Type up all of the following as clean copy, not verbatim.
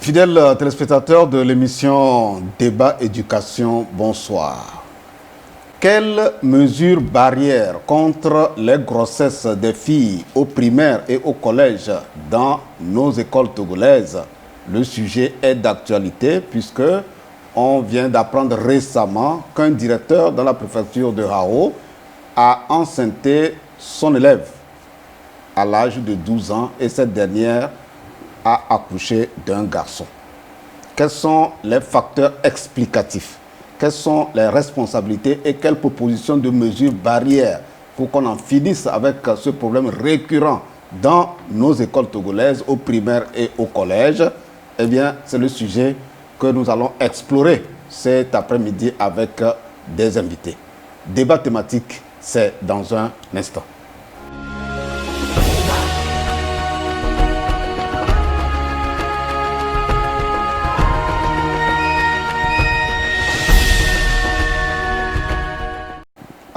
Fidèles téléspectateurs de l'émission Débat Éducation, bonsoir. Quelles mesures barrières contre les grossesses des filles au primaire et au collège dans nos écoles togolaises? Le sujet est d'actualité puisque on vient d'apprendre récemment qu'un directeur dans la préfecture de Hao a enceinté son élève à l'âge de 12 ans et cette dernière a accouché d'un garçon. Quels sont les facteurs explicatifs? Quelles sont les responsabilités et quelles propositions de mesures barrières pour qu'on en finisse avec ce problème récurrent dans nos écoles togolaises, au primaire et au collège? Eh bien, c'est le sujet que nous allons explorer cet après-midi avec des invités. Débat thématique, c'est dans un instant.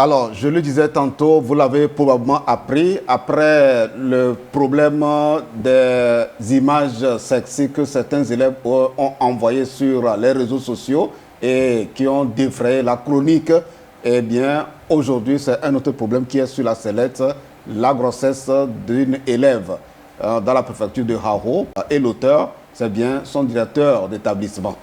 Alors, je le disais tantôt, vous l'avez probablement appris, après le problème des images sexy que certains élèves ont envoyées sur les réseaux sociaux et qui ont défrayé la chronique, eh bien, aujourd'hui, c'est un autre problème qui est sur la sellette, la grossesse d'une élève dans la préfecture de Hao. Et l'auteur, c'est bien son directeur d'établissement.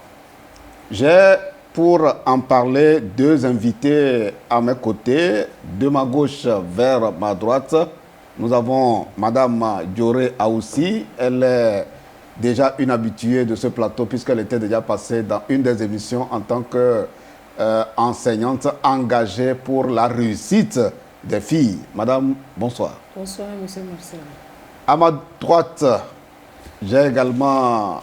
J'ai pour en parler deux invités à mes côtés, de ma gauche vers ma droite. Nous avons Madame Dioré Aoussi. Elle est déjà une habituée de ce plateau puisqu'elle était déjà passée dans une des émissions en tant qu'enseignante engagée pour la réussite des filles. Madame, bonsoir. Bonsoir, Monsieur Marcel. À ma droite, j'ai également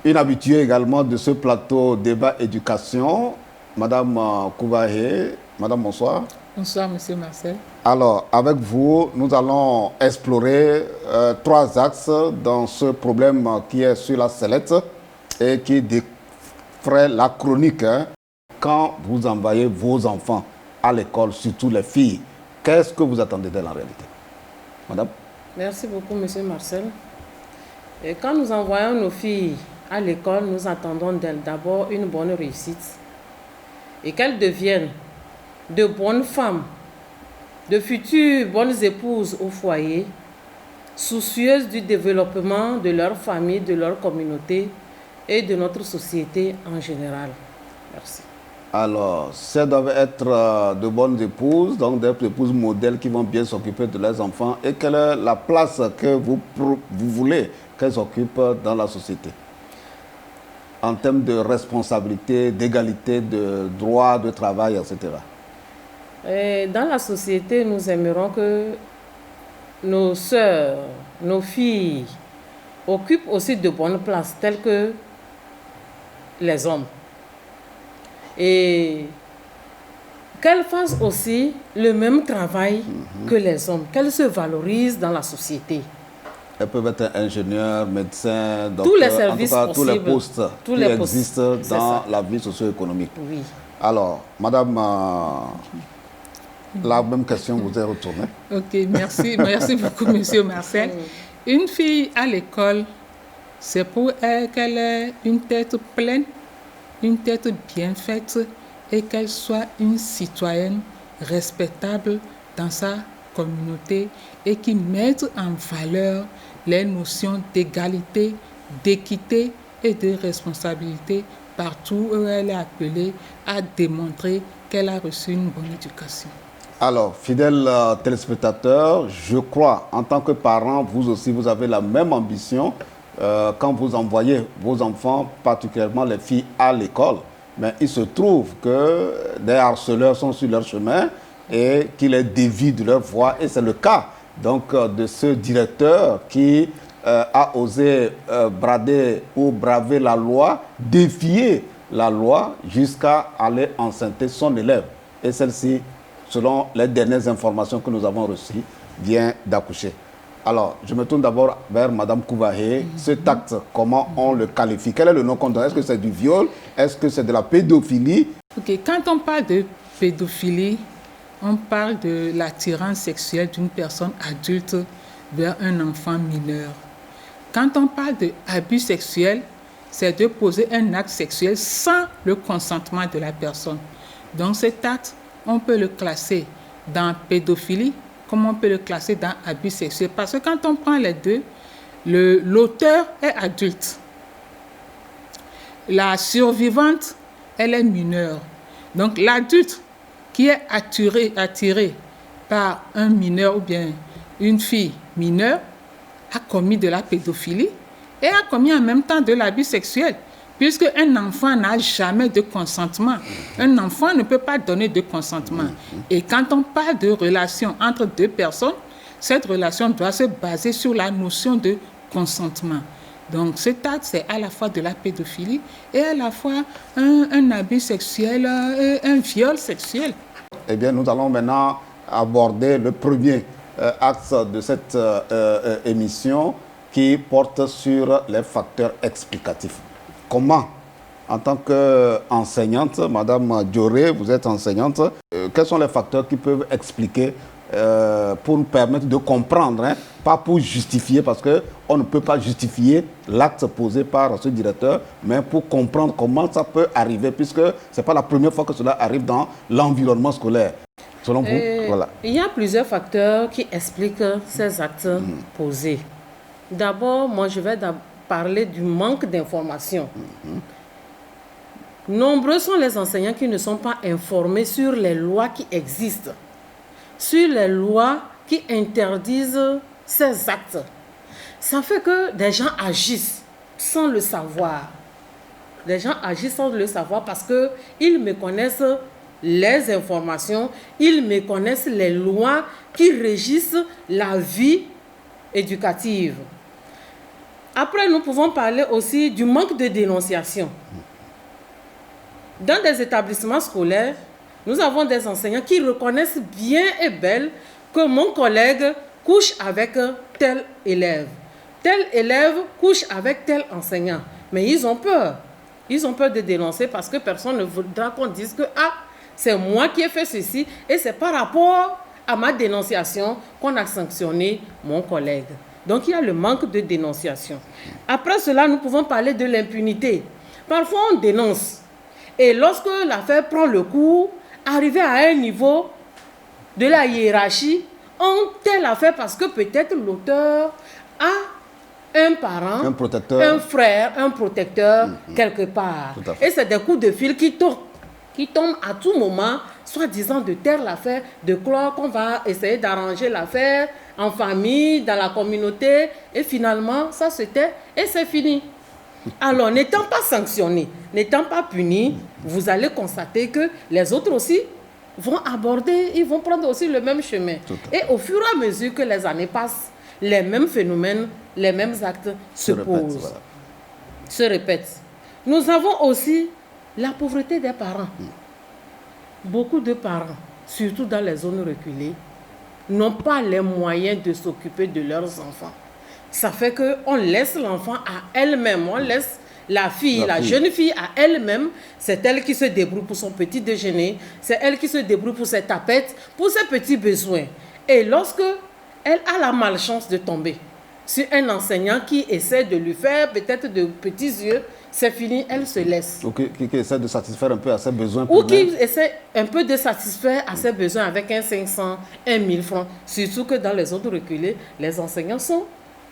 une habituée également de ce plateau débat éducation, Madame Kouvahe. Madame, bonsoir. Bonsoir, Monsieur Marcel. Alors, avec vous, nous allons explorer trois axes dans ce problème qui est sur la sellette et qui défraie la chronique. Quand vous envoyez vos enfants à l'école, surtout les filles, qu'est-ce que vous attendez d'elles en réalité? Madame? Merci beaucoup, Monsieur Marcel. Et quand nous envoyons nos filles à l'école, nous attendons d'elles d'abord une bonne réussite et qu'elles deviennent de bonnes femmes, de futures bonnes épouses au foyer, soucieuses du développement de leur famille, de leur communauté et de notre société en général. Merci. Alors, ça doivent être de bonnes épouses, donc des épouses modèles qui vont bien s'occuper de leurs enfants. Et quelle est la place que vous voulez qu'elles occupent dans la société en termes de responsabilité, d'égalité, de droit de travail, etc. Et dans la société, nous aimerons que nos sœurs, nos filles occupent aussi de bonnes places, telles que les hommes. Et qu'elles fassent aussi le même travail que les hommes, qu'elles se valorisent dans la société. Elles peuvent être ingénieurs, médecins, docteurs, tous les services en tout cas, tous les postes tous qui les existent postes, dans la vie socio-économique. Oui. Alors, Madame, la même question vous est retournée. Ok, merci. Merci beaucoup, Monsieur Marcel. Une fille à l'école, c'est pour elle qu'elle ait une tête pleine, une tête bien faite et qu'elle soit une citoyenne respectable dans sa communauté et qui mette en valeur les notions d'égalité, d'équité et de responsabilité partout où elle est appelée à démontrer qu'elle a reçu une bonne éducation. Alors, fidèles téléspectateurs, je crois, en tant que parent, vous aussi, vous avez la même ambition quand vous envoyez vos enfants, particulièrement les filles, à l'école. Mais il se trouve que des harceleurs sont sur leur chemin et qui les dévient de leur voie. Et c'est le cas donc de ce directeur qui a osé brader ou braver la loi, défier la loi jusqu'à aller enceinter son élève. Et celle-ci, selon les dernières informations que nous avons reçues, vient d'accoucher. Alors, je me tourne d'abord vers Mme Kouvahe. Cet acte, comment on le qualifie? Quel est le nom qu'on donne? Est-ce que c'est du viol? Est-ce que c'est de la pédophilie? Ok, quand on parle de pédophilie, on parle de l'attirance sexuelle d'une personne adulte vers un enfant mineur. Quand on parle d'abus sexuel, c'est de poser un acte sexuel sans le consentement de la personne. Donc cet acte, on peut le classer dans pédophilie, comme on peut le classer dans abus sexuel. Parce que quand on prend les deux, l'auteur est adulte. La survivante, elle est mineure. Donc l'adulte qui est attiré par un mineur ou bien une fille mineure a commis de la pédophilie et a commis en même temps de l'abus sexuel, puisque un enfant n'a jamais de consentement. Un enfant ne peut pas donner de consentement. Et quand on parle de relation entre deux personnes, cette relation doit se baser sur la notion de consentement. Donc cet acte, c'est à la fois de la pédophilie et à la fois un abus sexuel, un viol sexuel. Eh bien, nous allons maintenant aborder le premier axe de cette émission qui porte sur les facteurs explicatifs. Comment, en tant qu'enseignante, Madame Dioré, vous êtes enseignante, quels sont les facteurs qui peuvent expliquer pour nous permettre de comprendre, hein, pas pour justifier, parce qu'on ne peut pas justifier l'acte posé par ce directeur, mais pour comprendre comment ça peut arriver, puisque ce n'est pas la première fois que cela arrive dans l'environnement scolaire. Selon vous, voilà. Il y a plusieurs facteurs qui expliquent ces actes posés. D'abord, moi je vais parler du manque d'information. Nombreux sont les enseignants qui ne sont pas informés sur les lois qui existent, sur les lois qui interdisent ces actes. Ça fait que des gens agissent sans le savoir. Des gens agissent sans le savoir parce qu'ils méconnaissent les informations, ils méconnaissent les lois qui régissent la vie éducative. Après, nous pouvons parler aussi du manque de dénonciation. Dans des établissements scolaires, nous avons des enseignants qui reconnaissent bien et belle que mon collègue couche avec tel élève. Tel élève couche avec tel enseignant. Mais ils ont peur. Ils ont peur de dénoncer parce que personne ne voudra qu'on dise que c'est moi qui ai fait ceci et c'est par rapport à ma dénonciation qu'on a sanctionné mon collègue. Donc il y a le manque de dénonciation. Après cela, nous pouvons parler de l'impunité. Parfois on dénonce. Et lorsque l'affaire prend le cours, arrivé à un niveau de la hiérarchie, on telle affaire parce que peut-être l'auteur a un parent, un protecteur, un frère, un protecteur quelque part. Et c'est des coups de fil qui tombent à tout moment, soi-disant de taire l'affaire, de croire qu'on va essayer d'arranger l'affaire en famille, dans la communauté, et finalement, ça se tait et c'est fini. Alors, n'étant pas sanctionnés, n'étant pas punis, vous allez constater que les autres aussi vont aborder, ils vont prendre aussi le même chemin. Et au fur et à mesure que les années passent, les mêmes phénomènes, les mêmes actes se posent, se répètent. Nous avons aussi la pauvreté des parents. Beaucoup de parents, surtout dans les zones reculées, n'ont pas les moyens de s'occuper de leurs enfants. Ça fait qu'on laisse l'enfant à elle-même, on laisse la fille, la jeune fille à elle-même. C'est elle qui se débrouille pour son petit déjeuner, c'est elle qui se débrouille pour ses tapettes, pour ses petits besoins. Et lorsque elle a la malchance de tomber sur un enseignant qui essaie de lui faire peut-être de petits yeux, c'est fini, elle se laisse. Ou qui essaie de satisfaire un peu à ses besoins. Ou qui essaie un peu de satisfaire à ses besoins avec un 500, un 1000 francs. Surtout que dans les autres reculés, les enseignants sont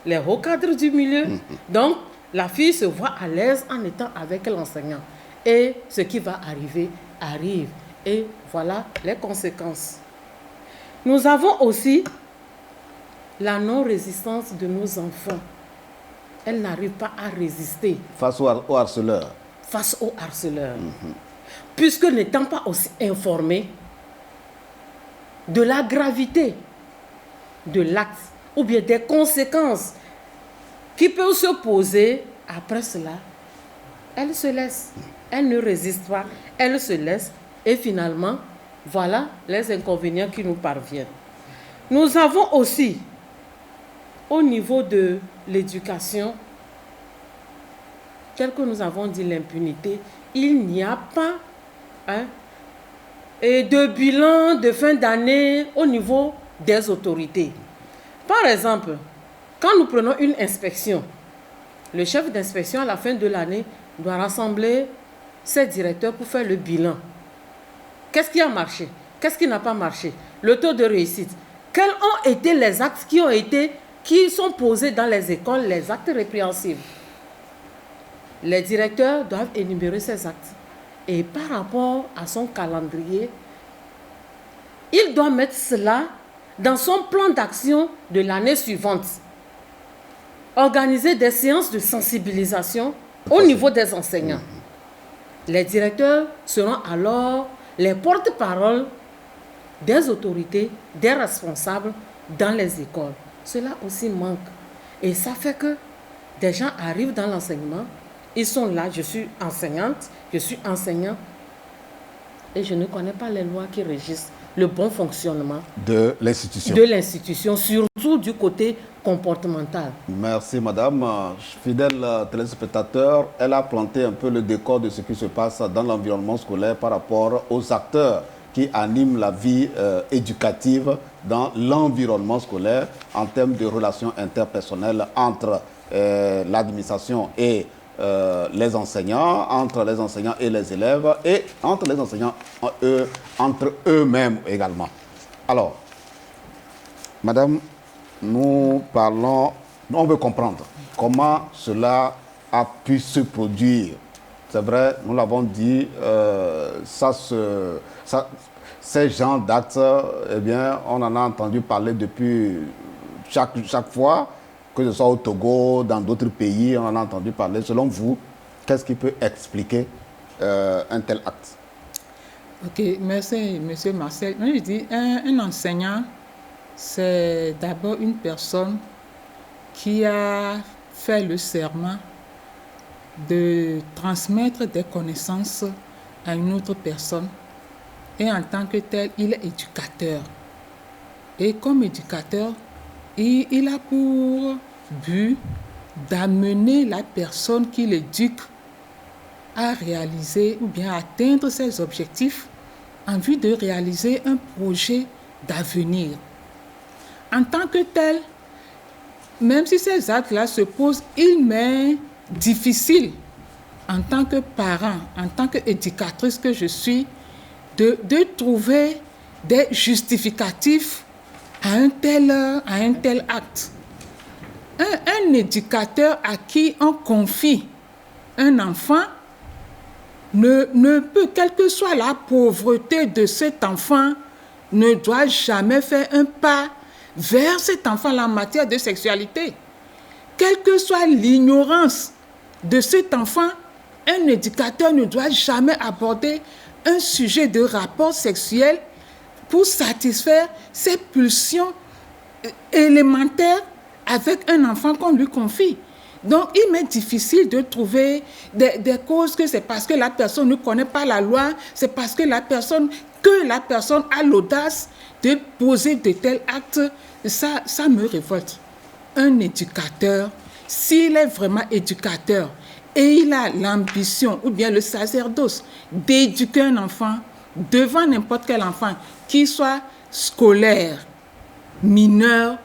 les hauts cadres du milieu. Donc, la fille se voit à l'aise en étant avec l'enseignant. Et ce qui va arriver, arrive. Et voilà les conséquences. Nous avons aussi la non-résistance de nos enfants. Elles n'arrivent pas à résister. Face au harceleur. Face au harceleur. Puisque n'étant pas aussi informés de la gravité de l'acte ou bien des conséquences qui peuvent se poser après cela, elles se laissent. Elles ne résistent pas, elles se laissent et finalement, voilà les inconvénients qui nous parviennent. Nous avons aussi, au niveau de l'éducation, tel que nous avons dit l'impunité, il n'y a pas de bilan de fin d'année au niveau des autorités. Par exemple, quand nous prenons une inspection, Le chef d'inspection, à la fin de l'année, doit rassembler ses directeurs pour faire le bilan. Qu'est-ce qui a marché? Qu'est-ce qui n'a pas marché? Le taux de réussite. Quels ont été les actes qui sont posés dans les écoles, les actes répréhensibles? Les directeurs doivent énumérer ces actes. Et par rapport à son calendrier, il doit mettre cela dans son plan d'action de l'année suivante. Organiser des séances de sensibilisation au niveau des enseignants. Les directeurs seront alors les porte-paroles des autorités, des responsables dans les écoles. Cela aussi manque. Et ça fait que des gens arrivent dans l'enseignement, ils sont là, je suis enseignante, je suis enseignant, et je ne connais pas les lois qui régissent le bon fonctionnement de l'institution. Surtout du côté comportemental. Merci madame. Fidèle téléspectateur, elle a planté un peu le décor de ce qui se passe dans l'environnement scolaire par rapport aux acteurs qui animent la vie éducative dans l'environnement scolaire en termes de relations interpersonnelles entre l'administration et les enseignants, entre les enseignants et les élèves, et entre les enseignants entre eux-mêmes également. Alors, madame, nous parlons, on veut comprendre comment cela a pu se produire. C'est vrai, nous l'avons dit, ces genres d'actes, eh bien, on en a entendu parler depuis chaque fois, que ce soit au Togo, dans d'autres pays, on en a entendu parler. Selon vous, qu'est-ce qui peut expliquer un tel acte? Ok, merci, monsieur Marcel. Moi, je dis, un enseignant, c'est d'abord une personne qui a fait le serment de transmettre des connaissances à une autre personne. Et en tant que tel, il est éducateur. Et comme éducateur, il a pour but d'amener la personne qui l'éduque à réaliser ou bien à atteindre ses objectifs en vue de réaliser un projet d'avenir. En tant que tel, même si ces actes-là se posent, il m'est difficile en tant que parent, en tant qu'éducatrice que je suis, de trouver des justificatifs à un tel acte. Un éducateur à qui on confie un enfant ne peut, quelle que soit la pauvreté de cet enfant, ne doit jamais faire un pas vers cet enfant en matière de sexualité. Quelle que soit l'ignorance de cet enfant, un éducateur ne doit jamais aborder un sujet de rapport sexuel pour satisfaire ses pulsions élémentaires avec un enfant qu'on lui confie. Donc, il m'est difficile de trouver des causes que c'est parce que la personne ne connaît pas la loi, c'est parce que la personne a l'audace de poser de tels actes. Ça me révolte. Un éducateur, s'il est vraiment éducateur et il a l'ambition ou bien le sacerdoce d'éduquer un enfant devant n'importe quel enfant, qu'il soit scolaire, mineur,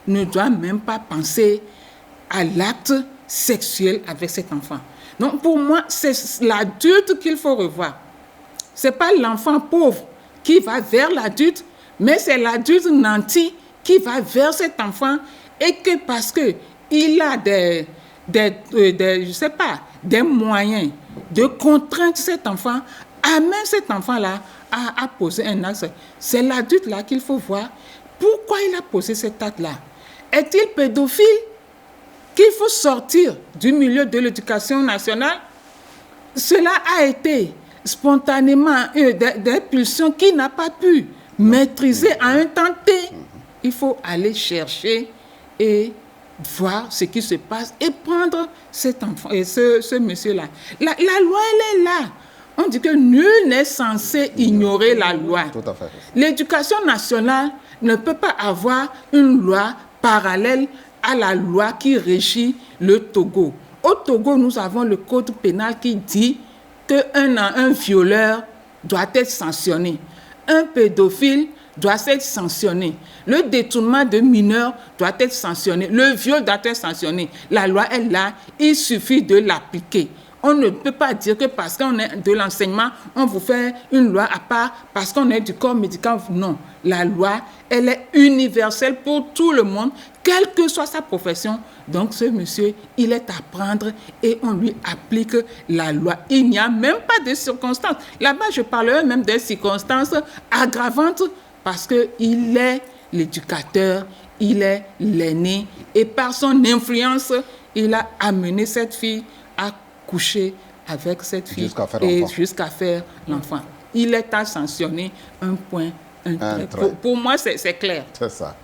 ne doit même pas penser à l'acte sexuel avec cet enfant. Donc pour moi, c'est l'adulte qu'il faut revoir. Ce n'est pas l'enfant pauvre qui va vers l'adulte, mais c'est l'adulte nanti qui va vers cet enfant et que parce qu'il a des moyens de contraindre cet enfant, amène cet enfant-là à poser un acte. C'est l'adulte-là qu'il faut voir. Pourquoi il a posé cet acte-là? Est-il pédophile qu'il faut sortir du milieu de l'éducation nationale? Cela a été spontanément des pulsions qu'il n'a pas pu maîtriser à un temps T. Il faut aller chercher et voir ce qui se passe et prendre cet enfant et ce monsieur-là. La loi, elle est là. On dit que nul n'est censé ignorer la loi. Tout à fait. L'éducation nationale ne peut pas avoir une loi parallèle à la loi qui régit le Togo. Au Togo, nous avons le code pénal qui dit qu'un violeur doit être sanctionné. Un pédophile doit être sanctionné. Le détournement de mineurs doit être sanctionné. Le viol doit être sanctionné. La loi est là, il suffit de l'appliquer. On ne peut pas dire que parce qu'on est de l'enseignement, on vous fait une loi à part, parce qu'on est du corps médical. Non, la loi, elle est universelle pour tout le monde, quelle que soit sa profession. Donc ce monsieur, il est à prendre et on lui applique la loi. Il n'y a même pas de circonstances. Là-bas, je parlerai même des circonstances aggravantes parce qu'il est l'éducateur, il est l'aîné et par son influence, il a amené cette fille à coucher avec cette fille jusqu'à faire l'enfant. Il est à sanctionner un point, un trait. Pour moi, c'est clair. C'est ça.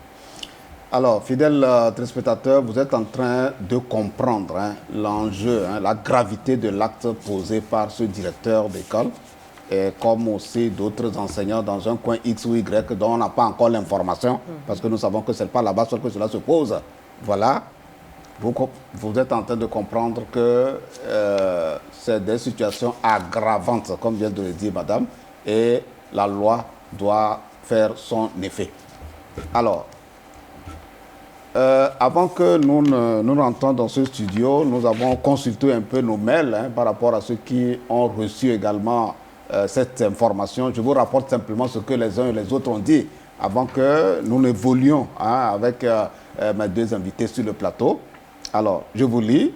Alors, fidèles téléspectateurs, vous êtes en train de comprendre l'enjeu, la gravité de l'acte posé par ce directeur d'école, et comme aussi d'autres enseignants dans un coin X ou Y dont on n'a pas encore l'information, parce que nous savons que ce n'est pas là-bas que cela se pose. Voilà. Vous êtes en train de comprendre que c'est des situations aggravantes, comme vient de le dire madame, et la loi doit faire son effet. Alors, avant que nous rentrions dans ce studio, nous avons consulté un peu nos mails par rapport à ceux qui ont reçu également cette information. Je vous rapporte simplement ce que les uns et les autres ont dit avant que nous n'évoluions avec mes deux invités sur le plateau. Alors, je vous lis.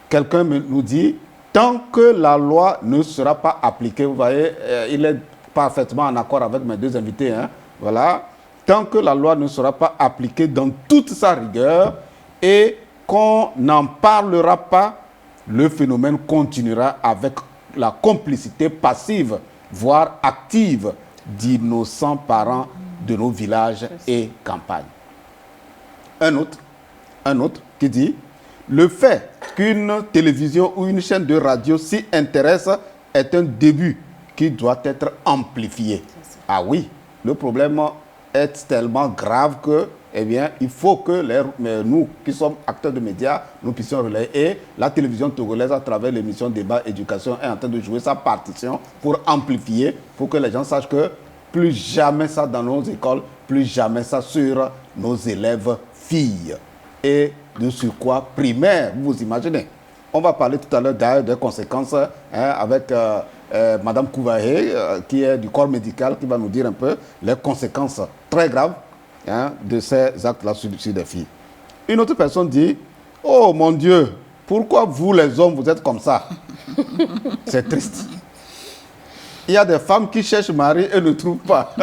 Quelqu'un nous dit, tant que la loi ne sera pas appliquée, vous voyez, il est parfaitement en accord avec mes deux invités. Voilà. Tant que la loi ne sera pas appliquée dans toute sa rigueur et qu'on n'en parlera pas, le phénomène continuera avec la complicité passive, voire active, d'innocents parents de nos villages et campagnes. Un autre qui dit, le fait qu'une télévision ou une chaîne de radio s'y intéresse est un début qui doit être amplifié. Ah oui, le problème est tellement grave que, eh bien, il faut que nous, qui sommes acteurs de médias, nous puissions relayer. Et la télévision togolaise, à travers l'émission Débat Éducation, est en train de jouer sa partition pour amplifier, pour que les gens sachent que plus jamais ça dans nos écoles, plus jamais ça sur nos élèves filles. Et de surcroît primaire, vous vous imaginez. On va parler tout à l'heure d'ailleurs des conséquences avec Madame Kouvahe, qui est du corps médical, qui va nous dire un peu les conséquences très graves de ces actes-là sur des filles. Une autre personne dit, oh mon Dieu, pourquoi vous les hommes, vous êtes comme ça? C'est triste. Il y a des femmes qui cherchent mari et ne trouvent pas.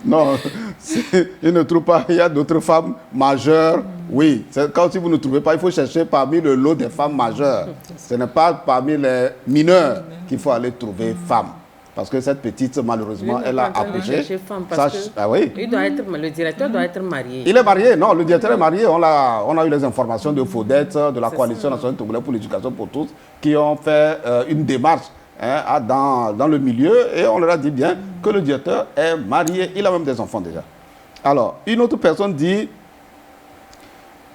Non, ils ne trouvent pas. Il y a d'autres femmes majeures. Oui, quand si vous ne trouvez pas, il faut chercher parmi le lot des femmes majeures. Ce n'est pas parmi les mineurs qu'il faut aller trouver femme. Parce que cette petite, malheureusement, elle a accouché. Ah oui. Le directeur doit être marié. Il est marié, non, le directeur est marié. On a eu les informations de Faudette, de la Coalition nationale togolaise pour l'éducation pour tous, qui ont fait une démarche dans le milieu, et on leur a dit bien que le directeur est marié, il a même des enfants déjà. Alors, une autre personne dit,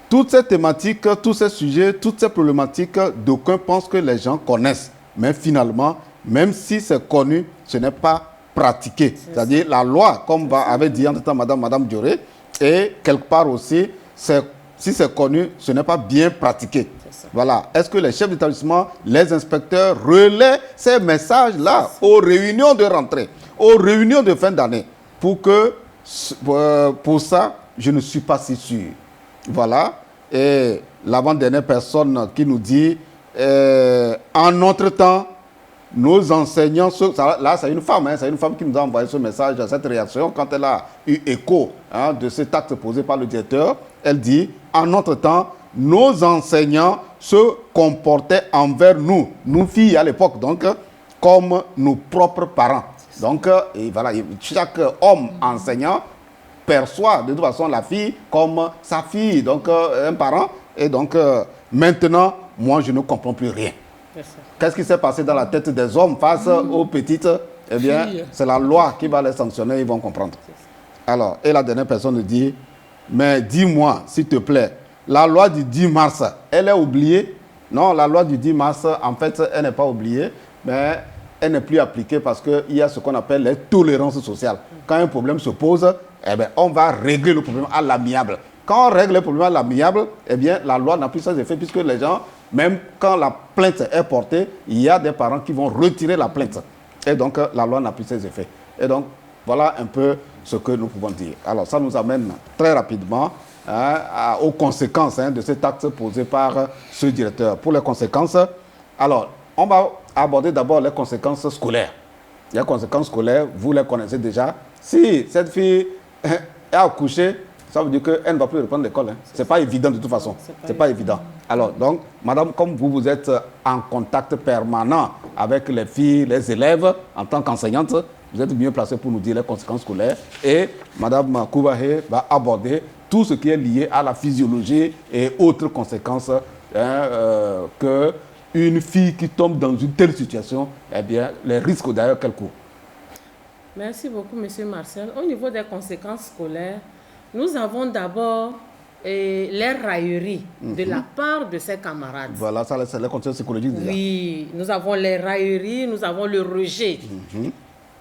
toutes ces thématiques, tous ces sujets, toutes ces problématiques, d'aucuns pensent que les gens connaissent, mais finalement, même si c'est connu, ce n'est pas pratiqué. C'est-à-dire la loi, comme avait dit en tout temps Madame Dioré, et quelque part aussi, si c'est connu, ce n'est pas bien pratiqué. Voilà. Est-ce que les chefs d'établissement, les inspecteurs relaient ces messages-là aux réunions de rentrée, aux réunions de fin d'année? Pour ça, je ne suis pas si sûr. Voilà. Et l'avant-dernière personne qui nous dit, en notre temps, nos enseignants, là c'est une femme, c'est une femme qui nous a envoyé ce message, cette réaction, quand elle a eu écho de cet acte posé par le directeur, elle dit, en notre temps, nos enseignants se comportaient envers nous filles à l'époque, donc comme nos propres parents. Donc, et voilà, chaque homme enseignant perçoit de toute façon la fille comme sa fille, donc un parent. Et donc, maintenant, moi, je ne comprends plus rien. Qu'est-ce qui s'est passé dans la tête des hommes face aux petites? Eh bien, c'est la loi qui va les sanctionner, ils vont comprendre. Alors, et la dernière personne dit, mais dis-moi, s'il te plaît, la loi du 10 mars, elle est oubliée? Non, la loi du 10 mars, en fait, elle n'est pas oubliée, mais elle n'est plus appliquée parce qu'il y a ce qu'on appelle les tolérances sociales. Quand un problème se pose, eh bien, on va régler le problème à l'amiable. Quand on règle le problème à l'amiable, eh bien, la loi n'a plus ses effets puisque les gens, même quand la plainte est portée, il y a des parents qui vont retirer la plainte. Et donc, la loi n'a plus ses effets. Et donc, voilà un peu ce que nous pouvons dire. Alors, ça nous amène très rapidement aux conséquences de cet acte posé par ce directeur. Pour les conséquences, alors, on va aborder d'abord les conséquences scolaires. Les conséquences scolaires, vous les connaissez déjà. Si cette fille est accouchée, ça veut dire qu'elle ne va plus reprendre l'école. Ce n'est pas évident de toute façon. Ce n'est pas évident. Alors, donc, madame, comme vous êtes en contact permanent avec les filles, les élèves, en tant qu'enseignante, vous êtes mieux placée pour nous dire les conséquences scolaires. Et madame Kouvahe va aborder tout ce qui est lié à la physiologie et autres conséquences que une fille qui tombe dans une telle situation, eh bien, les risques d'ailleurs qu'elle court. Merci beaucoup, monsieur Marcel. Au niveau des conséquences scolaires, nous avons d'abord les railleries de la part de ses camarades. Voilà, ça c'est les conséquences psychologiques déjà. Oui, nous avons les railleries, nous avons le rejet.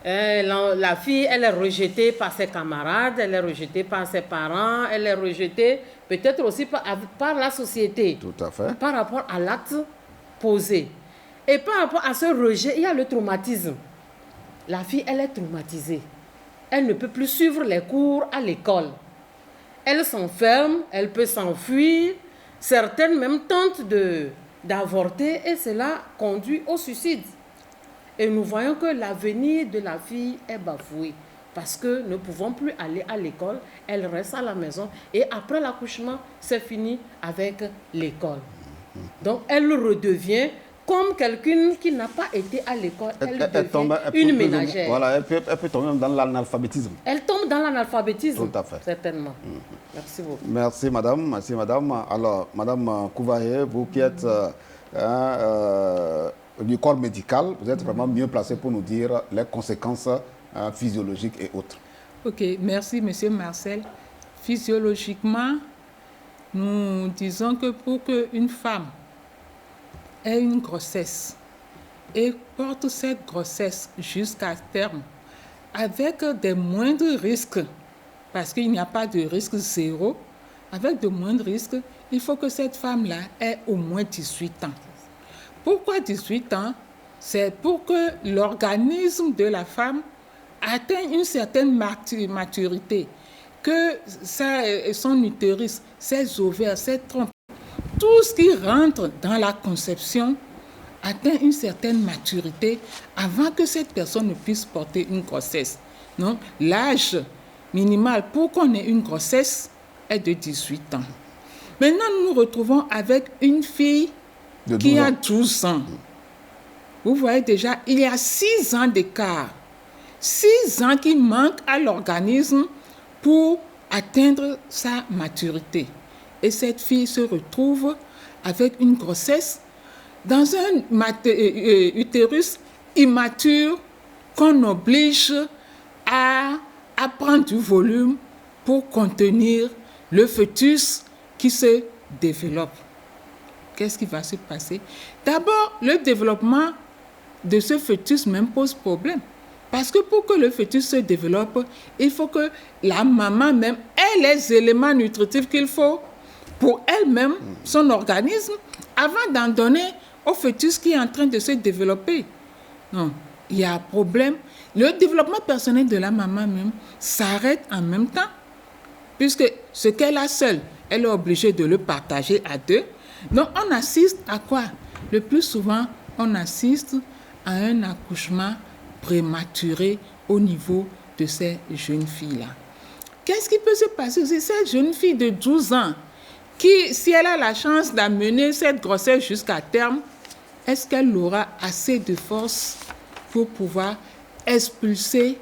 La fille, elle est rejetée par ses camarades, elle est rejetée par ses parents, elle est rejetée peut-être aussi par la société. Tout à fait. Par rapport à l'acte posé. Et par rapport à ce rejet, il y a le traumatisme. La fille, elle est traumatisée. Elle ne peut plus suivre les cours à l'école. Elle s'enferme, elle peut s'enfuir. Certaines même tentent d'avorter et cela conduit au suicide. Et nous voyons que l'avenir de la fille est bafoué parce que ne pouvons plus aller à l'école, elle reste à la maison et après l'accouchement, c'est fini avec l'école. Donc elle redevient comme quelqu'un qui n'a pas été à l'école, elle devient une ménagère. Voilà, elle peut tomber même dans l'analphabétisme. Elle tombe dans l'analphabétisme. Tout à fait. Certainement. Merci beaucoup. Merci madame, merci madame. Alors, madame Kouvahe, vous qui êtes du corps médical, vous êtes vraiment mieux placé pour nous dire les conséquences physiologiques et autres. Ok, merci monsieur Marcel. Physiologiquement, nous disons que pour qu'une femme ait une grossesse et porte cette grossesse jusqu'à terme avec des moindres risques, parce qu'il n'y a pas de risque zéro, avec de moindres risques, il faut que cette femme-là ait au moins 18 ans. Pourquoi 18 ans? C'est pour que l'organisme de la femme atteigne une certaine maturité, que son utérus, ses ovaires, ses trompes, tout ce qui rentre dans la conception atteint une certaine maturité avant que cette personne ne puisse porter une grossesse. Donc, l'âge minimal pour qu'on ait une grossesse est de 18 ans. Maintenant, nous nous retrouvons avec une fille qui a 12 ans. Vous voyez déjà, il y a 6 ans d'écart. 6 ans qui manquent à l'organisme pour atteindre sa maturité. Et cette fille se retrouve avec une grossesse dans un utérus immature qu'on oblige à prendre du volume pour contenir le fœtus qui se développe. Qu'est-ce qui va se passer? D'abord, le développement de ce fœtus même pose problème. Parce que pour que le fœtus se développe, il faut que la maman même ait les éléments nutritifs qu'il faut pour elle-même, son organisme, avant d'en donner au fœtus qui est en train de se développer. Non, il y a un problème. Le développement personnel de la maman même s'arrête en même temps, puisque ce qu'elle a seule, elle est obligée de le partager à deux. Donc, on assiste à quoi? Le plus souvent, on assiste à un accouchement prématuré au niveau de ces jeunes filles-là. Qu'est-ce qui peut se passer aussi? Cette jeune fille de 12 ans, qui, si elle a la chance d'amener cette grossesse jusqu'à terme, est-ce qu'elle aura assez de force pour pouvoir expulser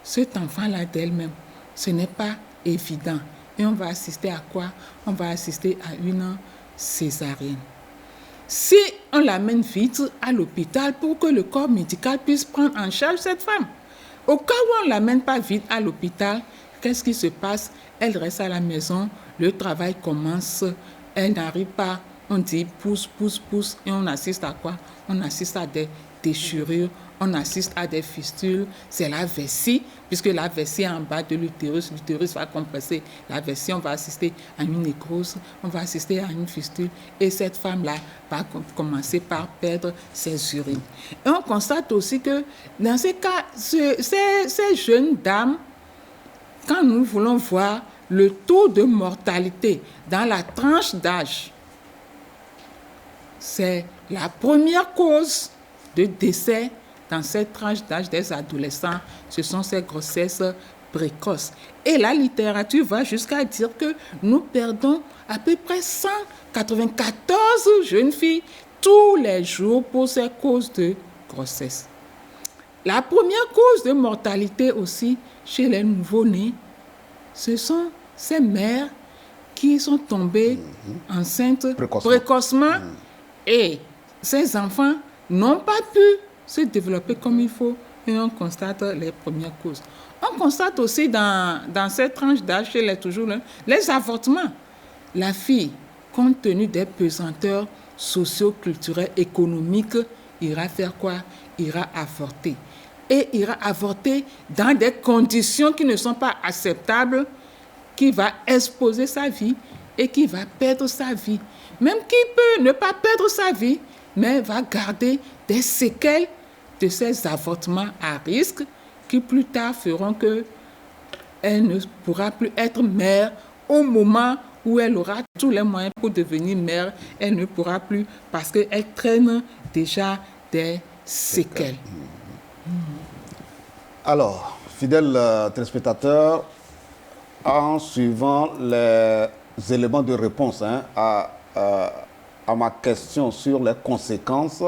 cet enfant-là d'elle-même? Ce n'est pas évident. Et on va assister à quoi? On va assister à une césarienne. Si on l'amène vite à l'hôpital pour que le corps médical puisse prendre en charge cette femme, au cas où on ne l'amène pas vite à l'hôpital, qu'est-ce qui se passe? Elle reste à la maison, le travail commence, elle n'arrive pas, on dit pousse, pousse, pousse, et on assiste à quoi? On assiste à des déchirures, on assiste à des fistules, c'est la vessie, puisque la vessie est en bas de l'utérus va compresser la vessie, on va assister à une nécrose, on va assister à une fistule, et cette femme-là va commencer par perdre ses urines. Et on constate aussi que dans ces cas, ces jeunes dames, quand nous voulons voir le taux de mortalité dans la tranche d'âge, c'est la première cause de décès dans cette tranche d'âge des adolescents, ce sont ces grossesses précoces. Et la littérature va jusqu'à dire que nous perdons à peu près 194 jeunes filles tous les jours pour ces causes de grossesse. La première cause de mortalité aussi chez les nouveau-nés, ce sont ces mères qui sont tombées enceintes précocement et ces enfants n'ont pas pu se développer comme il faut et on constate les premières causes. On constate aussi dans cette tranche d'âge chez les avortements. La fille, compte tenu des pesanteurs socio-culturelles, économiques, ira faire quoi? Ira avorter. Et ira avorter dans des conditions qui ne sont pas acceptables, qui va exposer sa vie et qui va perdre sa vie. Même qui peut ne pas perdre sa vie, mais va garder des séquelles de ces avortements à risque qui plus tard feront qu'elle ne pourra plus être mère au moment où elle aura tous les moyens pour devenir mère. Elle ne pourra plus parce qu'elle traîne déjà des séquelles. Alors, fidèles téléspectateurs, en suivant les éléments de réponse à ma question sur les conséquences,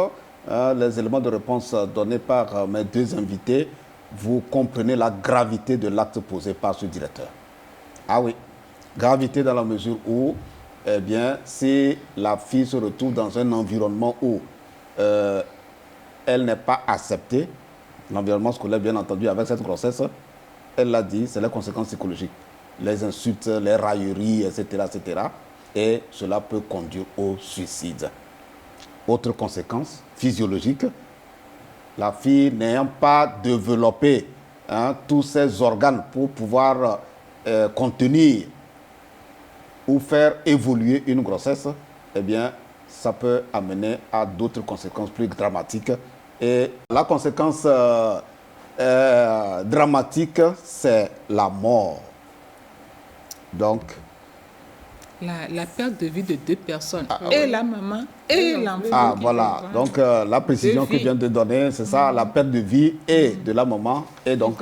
les éléments de réponse donnés par mes deux invités, vous comprenez la gravité de l'acte posé par ce directeur. Ah oui, gravité dans la mesure où, eh bien, si la fille se retrouve dans un environnement où elle n'est pas acceptée, l'environnement scolaire, bien entendu, avec cette grossesse, elle l'a dit, c'est les conséquences psychologiques. Les insultes, les railleries, etc., etc. Et cela peut conduire au suicide. Autre conséquence physiologique, la fille n'ayant pas développé tous ses organes pour pouvoir contenir ou faire évoluer une grossesse, eh bien, ça peut amener à d'autres conséquences plus dramatiques. Et la conséquence dramatique, c'est la mort. Donc, la perte de vie de deux personnes, et la maman et l'enfant. Ah, voilà. Donc, la précision que je viens de donner, c'est ça, la perte de vie et de la maman et donc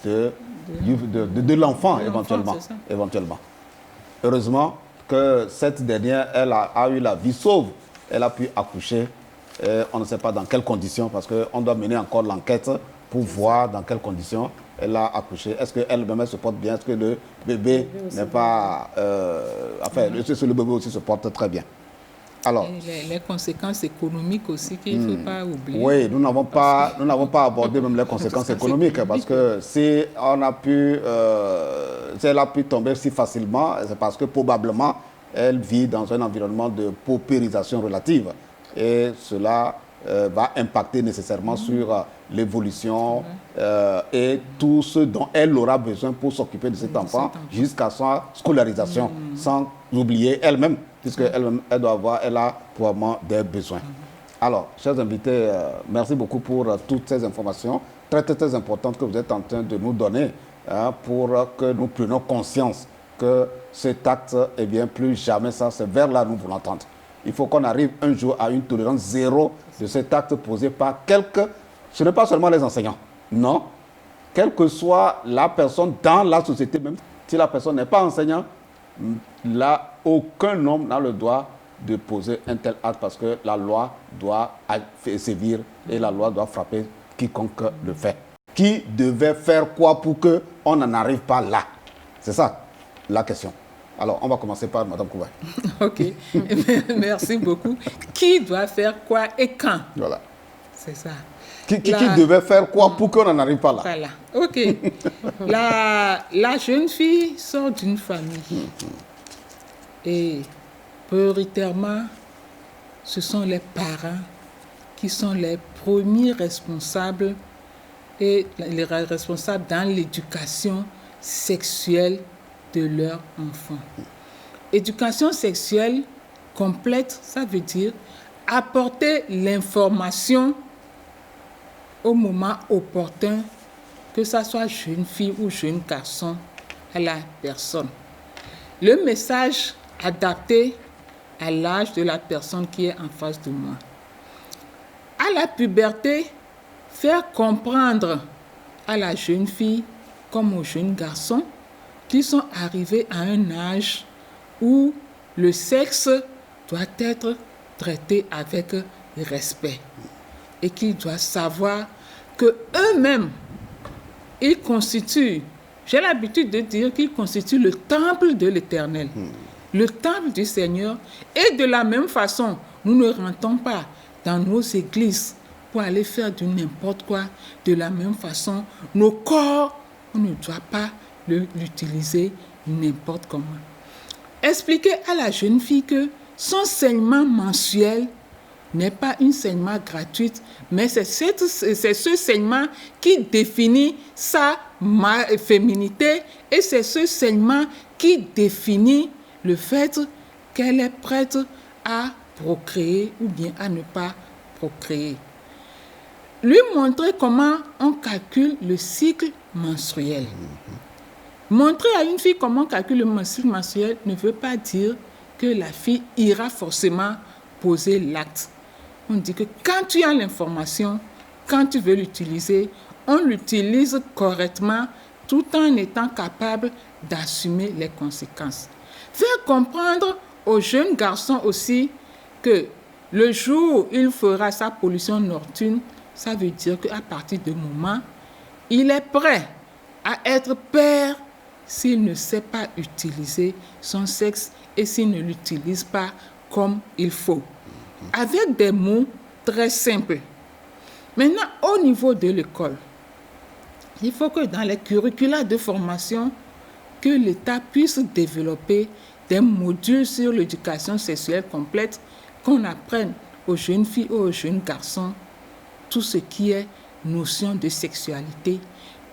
de l'enfant éventuellement. Heureusement que cette dernière, elle a eu la vie sauve. Elle a pu accoucher. On ne sait pas dans quelles conditions, parce qu'on doit mener encore l'enquête pour voir dans quelles conditions elle a accouché. Est-ce qu'elle-même se porte bien? Est-ce que le bébé n'est pas... est-ce que le bébé aussi se porte très bien? Alors, les conséquences économiques aussi qu'il ne faut pas oublier. Oui, nous n'avons pas abordé même les conséquences économiques, parce que si elle a pu tomber si facilement, c'est parce que probablement elle vit dans un environnement de paupérisation relative. Et cela va impacter nécessairement sur l'évolution et tout ce dont elle aura besoin pour s'occuper de cet enfant jusqu'à sa scolarisation, sans oublier elle-même, puisqu'elle elle a probablement des besoins. Alors, chers invités, merci beaucoup pour toutes ces informations très, très, très importantes que vous êtes en train de nous donner pour que nous prenions conscience que cet acte, eh bien, plus jamais ça, c'est vers là que nous voulons tendre. Il faut qu'on arrive un jour à une tolérance zéro de cet acte posé par ce n'est pas seulement les enseignants, non, quelle que soit la personne dans la société même, si la personne n'est pas enseignant, là, aucun homme n'a le droit de poser un tel acte parce que la loi doit sévir et la loi doit frapper quiconque le fait. Qui devait faire quoi pour qu'on n'en arrive pas là? C'est ça la question. Alors, on va commencer par Mme Koubaye. Ok, merci beaucoup. Qui doit faire quoi et quand? Voilà. C'est ça. Qui devait faire quoi pour qu'on n'en arrive pas là? Voilà, ok. La jeune fille sort d'une famille. Et prioritairement, ce sont les parents qui sont les premiers responsables et les responsables dans l'éducation sexuelle de leur enfant. Éducation sexuelle complète, ça veut dire apporter l'information au moment opportun, que ça soit jeune fille ou jeune garçon, à la personne. Le message adapté à l'âge de la personne qui est en face de moi. À la puberté, faire comprendre à la jeune fille comme aux jeunes garçons qu'ils sont arrivés à un âge où le sexe doit être traité avec respect et qu'ils doivent savoir que eux-mêmes, ils constituent, j'ai l'habitude de dire qu'ils constituent le temple de l'Éternel, le temple du Seigneur. Et de la même façon, nous ne rentrons pas dans nos églises pour aller faire du n'importe quoi. De la même façon, nos corps, on ne doit pas l'utiliser n'importe comment. Expliquer à la jeune fille que son saignement mensuel n'est pas un saignement gratuit, mais c'est ce saignement qui définit sa féminité et c'est ce saignement qui définit le fait qu'elle est prête à procréer ou bien à ne pas procréer. Lui montrer comment on calcule le cycle menstruel. Montrer à une fille comment on calcule le cycle menstruel ne veut pas dire que la fille ira forcément poser l'acte. On dit que quand tu as l'information, quand tu veux l'utiliser, on l'utilise correctement tout en étant capable d'assumer les conséquences. Faire comprendre aux jeunes garçons aussi que le jour où il fera sa pollution nocturne, ça veut dire qu'à partir de moment, il est prêt à être père s'il ne sait pas utiliser son sexe et s'il ne l'utilise pas comme il faut. Avec des mots très simples. Maintenant, au niveau de l'école, il faut que dans les curricula de formation, que l'État puisse développer des modules sur l'éducation sexuelle complète, qu'on apprenne aux jeunes filles ou aux jeunes garçons tout ce qui est notion de sexualité,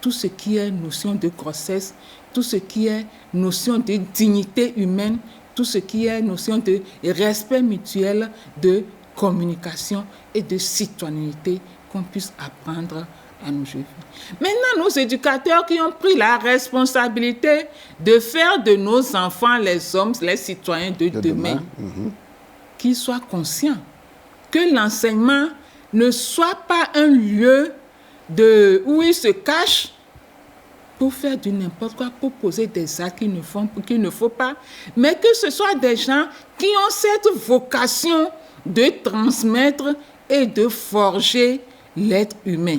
tout ce qui est notion de grossesse, tout ce qui est notion de dignité humaine, tout ce qui est notion de respect mutuel, de communication et de citoyenneté qu'on puisse apprendre à nos jeunes filles. Maintenant, nos éducateurs qui ont pris la responsabilité de faire de nos enfants les hommes, les citoyens de demain, qu'ils soient conscients que l'enseignement ne soit pas un lieu où ils se cachent pour faire du n'importe quoi, pour poser des actes qu'il ne faut pas, mais que ce soit des gens qui ont cette vocation de transmettre et de forger l'être humain.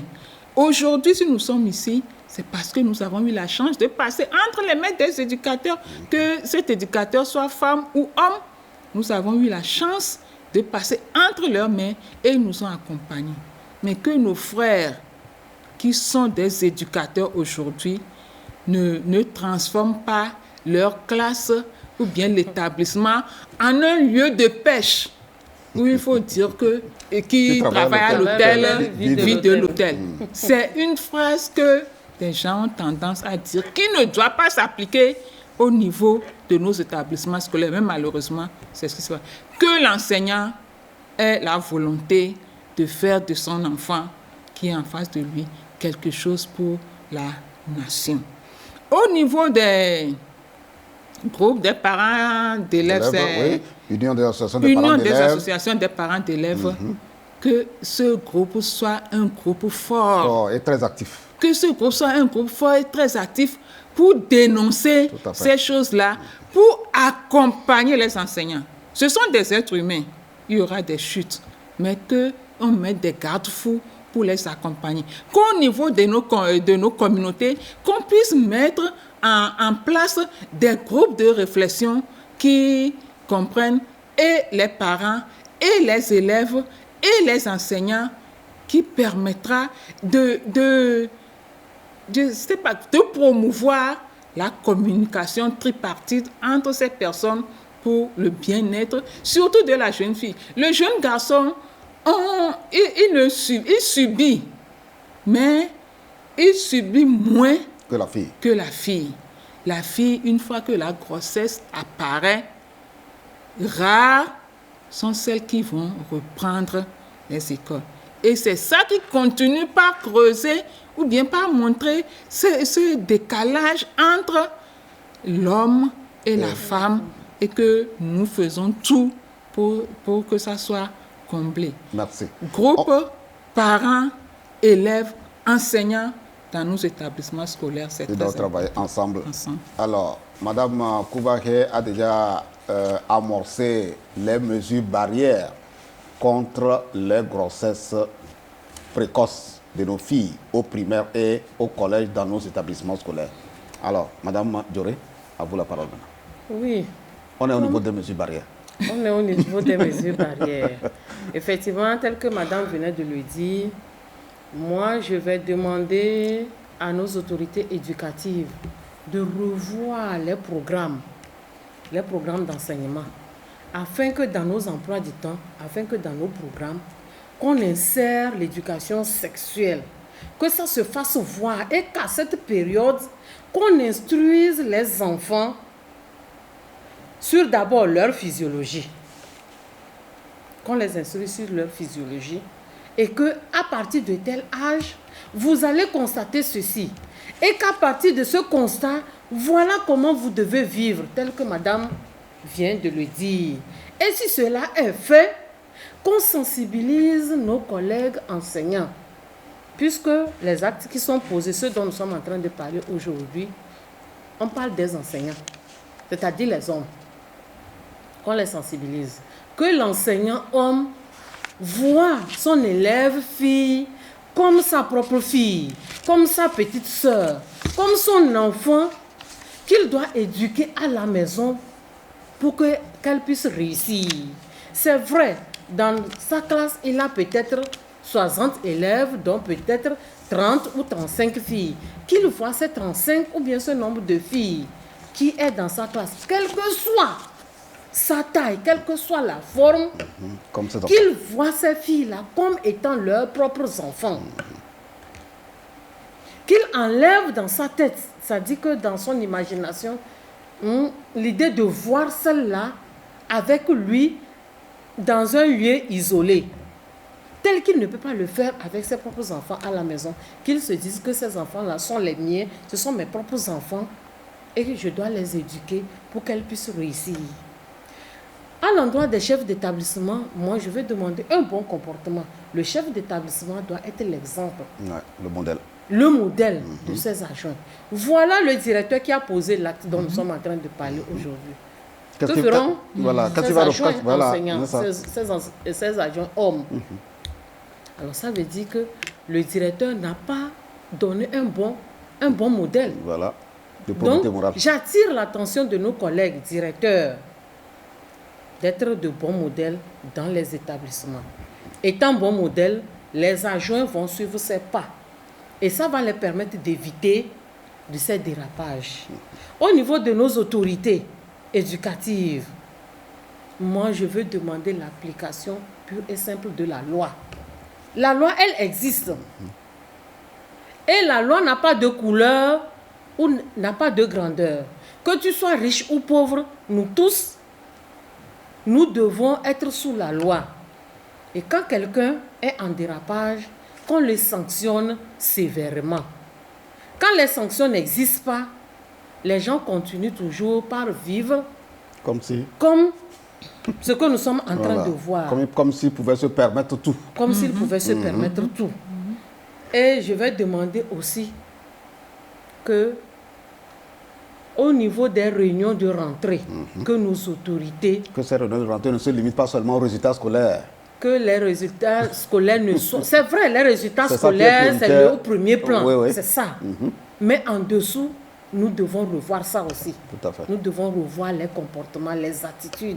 Aujourd'hui, si nous sommes ici, c'est parce que nous avons eu la chance de passer entre les mains des éducateurs, que cet éducateur soit femme ou homme. Nous avons eu la chance de passer entre leurs mains et ils nous ont accompagnés. Mais que nos frères qui sont des éducateurs aujourd'hui ne transforment pas leur classe ou bien l'établissement en un lieu de pêche où il faut dire que qui travaille à l'hôtel vit de l'hôtel. C'est une phrase que des gens ont tendance à dire qui ne doit pas s'appliquer au niveau de nos établissements scolaires, mais malheureusement, c'est ce qui se passe. Que l'enseignant ait la volonté de faire de son enfant qui est en face de lui quelque chose pour la nation. Au niveau des groupes des parents d'élèves, c'est Union des associations des parents d'élèves, que ce groupe soit un groupe fort et très actif. Que ce groupe soit un groupe fort et très actif pour dénoncer ces choses-là, pour accompagner les enseignants. Ce sont des êtres humains. Il y aura des chutes, mais qu'on mette des garde-fous pour les accompagner. Qu'au niveau de nos communautés, qu'on puisse mettre en place des groupes de réflexion qui comprennent et les parents, et les élèves, et les enseignants, qui permettra de promouvoir la communication tripartite entre ces personnes pour le bien-être, surtout de la jeune fille. Le jeune garçon, il subit, mais il subit moins Que la fille. que la fille. La fille, une fois que la grossesse apparaît, rares sont celles qui vont reprendre les écoles. Et c'est ça qui continue par creuser ou bien par montrer ce décalage entre l'homme et la femme et que nous faisons tout pour que ça soit comblé. Merci. Groupe, parents, élèves, enseignants dans nos établissements scolaires, c'est Ils très doivent travailler ensemble. Ensemble. Alors, Madame Koubaké a déjà amorcé les mesures barrières contre les grossesses précoces de nos filles au primaire et au collège dans nos établissements scolaires. Alors, Madame Dioré, à vous la parole maintenant. Oui, On est au niveau des mesures barrières. on est au niveau des mesures barrières. Effectivement, tel que Madame venait de le dire, moi, je vais demander à nos autorités éducatives de revoir les programmes d'enseignement, afin que dans nos emplois du temps, afin que dans nos programmes, qu'on insère l'éducation sexuelle, que ça se fasse voir et qu'à cette période, qu'on instruise les enfants sur d'abord leur physiologie. Qu'on les instruise sur leur physiologie et qu'à partir de tel âge, vous allez constater ceci. Et qu'à partir de ce constat, voilà comment vous devez vivre, tel que Madame vient de le dire. Et si cela est fait, qu'on sensibilise nos collègues enseignants, puisque les actes qui sont posés, ceux dont nous sommes en train de parler aujourd'hui, on parle des enseignants, c'est-à-dire les hommes, qu'on les sensibilise. Que l'enseignant homme voit son élève fille comme sa propre fille, comme sa petite sœur, comme son enfant qu'il doit éduquer à la maison pour qu'elle puisse réussir. C'est vrai, dans sa classe, il a peut-être 60 élèves, dont peut-être 30 ou 35 filles. Qu'il voit ces 35 ou bien ce nombre de filles qui est dans sa classe, quelle que soit sa taille, quelle que soit la forme, qu'il voit ces filles-là comme étant leurs propres enfants. Qu'il enlève dans sa tête, ça dit que dans son imagination, l'idée de voir celle-là avec lui dans un lieu isolé, tel qu'il ne peut pas le faire avec ses propres enfants à la maison, qu'il se dise que ces enfants-là sont les miens, ce sont mes propres enfants et que je dois les éduquer pour qu'elles puissent réussir. À l'endroit des chefs d'établissement, moi je vais demander un bon comportement. Le chef d'établissement doit être l'exemple. Ouais, le modèle. Le modèle de ses adjoints. Voilà le directeur qui a posé l'acte dont nous sommes en train de parler aujourd'hui. Que feront ces adjoints enseignants, ces adjoints hommes? Alors ça veut dire que le directeur n'a pas donné un bon modèle. Voilà, de probité morale. Donc j'attire l'attention de nos collègues directeurs d'être de bons modèles dans les établissements. Étant bons modèles, les adjoints vont suivre ces pas. Et ça va les permettre d'éviter de ces dérapages. Au niveau de nos autorités éducatives, moi je veux demander l'application pure et simple de la loi. La loi, elle existe. Et la loi n'a pas de couleur ou n'a pas de grandeur. Que tu sois riche ou pauvre, nous tous, nous devons être sous la loi. Et quand quelqu'un est en dérapage, qu'on le sanctionne sévèrement. Quand les sanctions n'existent pas, les gens continuent toujours par vivre comme ce que nous sommes en train de voir. Comme s'ils pouvaient se permettre tout. Comme s'ils pouvaient se permettre tout. Et je vais demander aussi que au niveau des réunions de rentrée, que nos autorités... Que ces réunions de rentrée ne se limitent pas seulement aux résultats scolaires. Que les résultats scolaires ne sont... C'est vrai, les résultats scolaires, c'est le premier plan. Oui. C'est ça. Mais en dessous, nous devons revoir ça aussi. Tout à fait. Nous devons revoir les comportements, les attitudes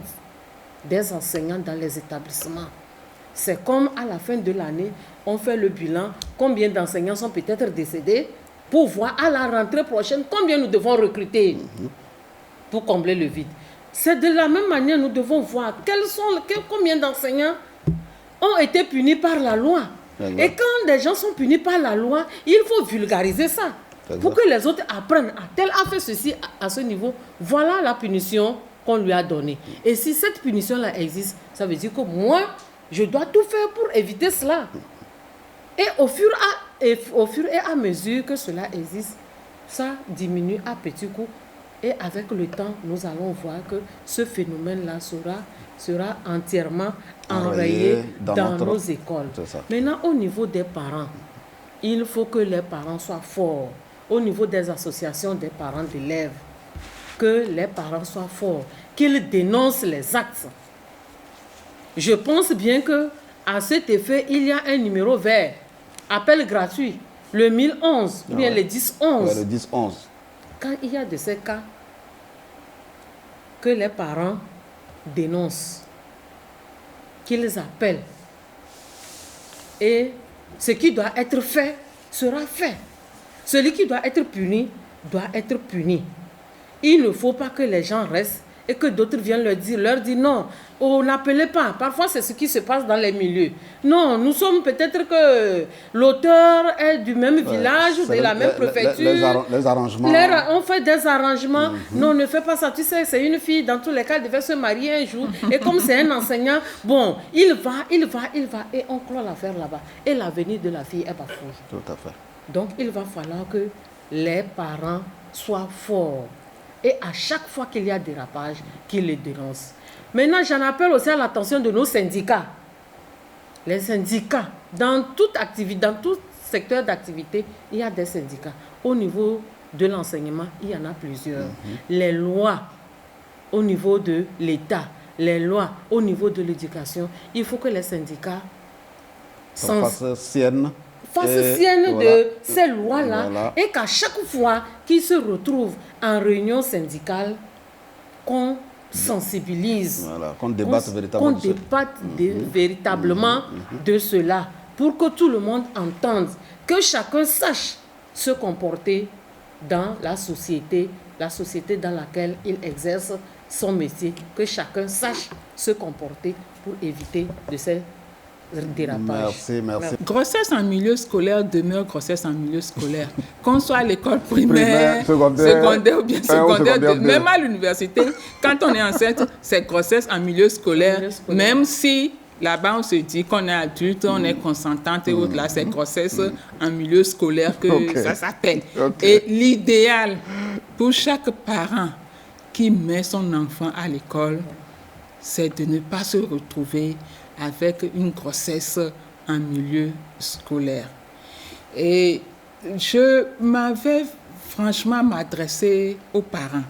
des enseignants dans les établissements. C'est comme à la fin de l'année, on fait le bilan, combien d'enseignants sont peut-être décédés, pour voir à la rentrée prochaine combien nous devons recruter pour combler le vide. C'est de la même manière, nous devons voir combien d'enseignants ont été punis par la loi. Exact. Et quand des gens sont punis par la loi, il faut vulgariser ça. Exact. Pour que les autres apprennent. Tel a fait ceci à ce niveau. Voilà la punition qu'on lui a donnée. Et si cette punition-là existe, ça veut dire que moi, je dois tout faire pour éviter cela. Et au fur et à mesure que cela existe, ça diminue à petits coups. Et avec le temps, nous allons voir que ce phénomène-là sera entièrement enrayé dans nos écoles. Maintenant, au niveau des parents, il faut que les parents soient forts. Au niveau des associations des parents d'élèves, que les parents soient forts, qu'ils dénoncent les actes. Je pense bien que à cet effet, il y a un numéro vert, appel gratuit, le 1011, ou bien le 1011. Ouais, le 10-11. Quand il y a de ces cas, que les parents dénoncent, qu'ils appellent, et ce qui doit être fait sera fait. Celui qui doit être puni doit être puni. Il ne faut pas que les gens restent et que d'autres viennent leur dire non, oh, n'appelez pas. Parfois, c'est ce qui se passe dans les milieux. Non, nous sommes peut-être que l'auteur est du même village ou de la même préfecture. Les arrangements. On fait des arrangements. Non, ne fais pas ça. Tu sais, c'est une fille, dans tous les cas, elle devait se marier un jour. Et comme c'est un enseignant, bon, il va. Et on clôt l'affaire là-bas. Et l'avenir de la fille est bafoué. Tout à fait. Donc, il va falloir que les parents soient forts. Et à chaque fois qu'il y a dérapage, qu'ils les dénoncent. Maintenant, j'en appelle aussi à l'attention de nos syndicats. Les syndicats, dans toute activité, dans tout secteur d'activité, il y a des syndicats. Au niveau de l'enseignement, il y en a plusieurs. Les lois au niveau de l'État, les lois au niveau de l'éducation, il faut que les syndicats fassent sienne. De ces lois-là, et qu'à chaque fois qu'ils se retrouvent en réunion syndicale, qu'on sensibilise, qu'on débatte véritablement de cela, pour que tout le monde entende, que chacun sache se comporter dans la société dans laquelle il exerce son métier, que chacun sache se comporter pour éviter de ces dérapages. Merci. Grossesse en milieu scolaire demeure grossesse en milieu scolaire. Qu'on soit à l'école primaire, secondaire ou bien secondaire, même à l'université, quand on est enceinte, c'est grossesse en milieu scolaire, même si là-bas on se dit qu'on est adulte, on est consentante et autres, là c'est grossesse en milieu scolaire que ça s'appelle. Et l'idéal pour chaque parent qui met son enfant à l'école, c'est de ne pas se retrouver avec une grossesse en milieu scolaire. Et je m'avais franchement m'adresser aux parents.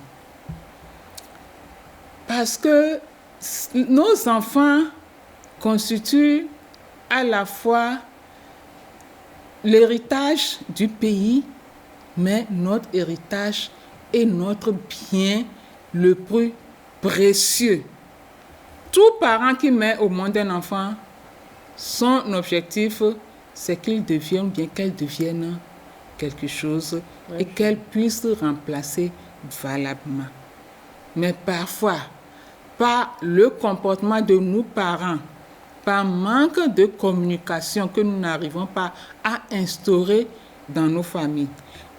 Parce que nos enfants constituent à la fois l'héritage du pays, mais notre héritage est notre bien le plus précieux. Tout parent qui met au monde un enfant, son objectif, c'est qu'il devienne bien qu'elle devienne quelque chose et qu'elle puisse remplacer valablement. Mais parfois, par le comportement de nos parents, par manque de communication que nous n'arrivons pas à instaurer dans nos familles,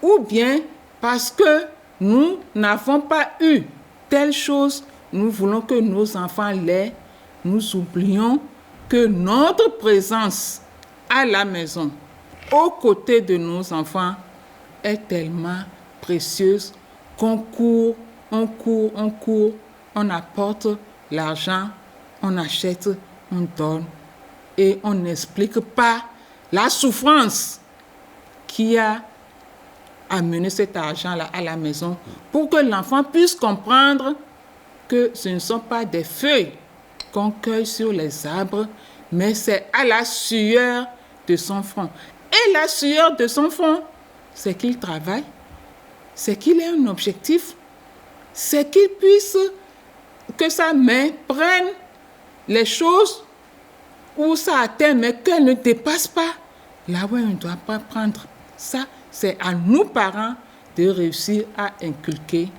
ou bien parce que nous n'avons pas eu telle chose, nous voulons que nos enfants l'aient, nous oublions que notre présence à la maison, aux côtés de nos enfants, est tellement précieuse qu'on court, on apporte l'argent, on achète, on donne et on n'explique pas la souffrance qui a amené cet argent-là à la maison pour que l'enfant puisse comprendre que ce ne sont pas des feuilles qu'on cueille sur les arbres, mais c'est à la sueur de son front. Et la sueur de son front, c'est qu'il travaille, c'est qu'il ait un objectif, c'est qu'il puisse, que sa main prenne les choses où ça atteint, mais qu'elle ne dépasse pas. Là où on ne doit pas prendre. Ça, c'est à nous, parents, de réussir à inculquer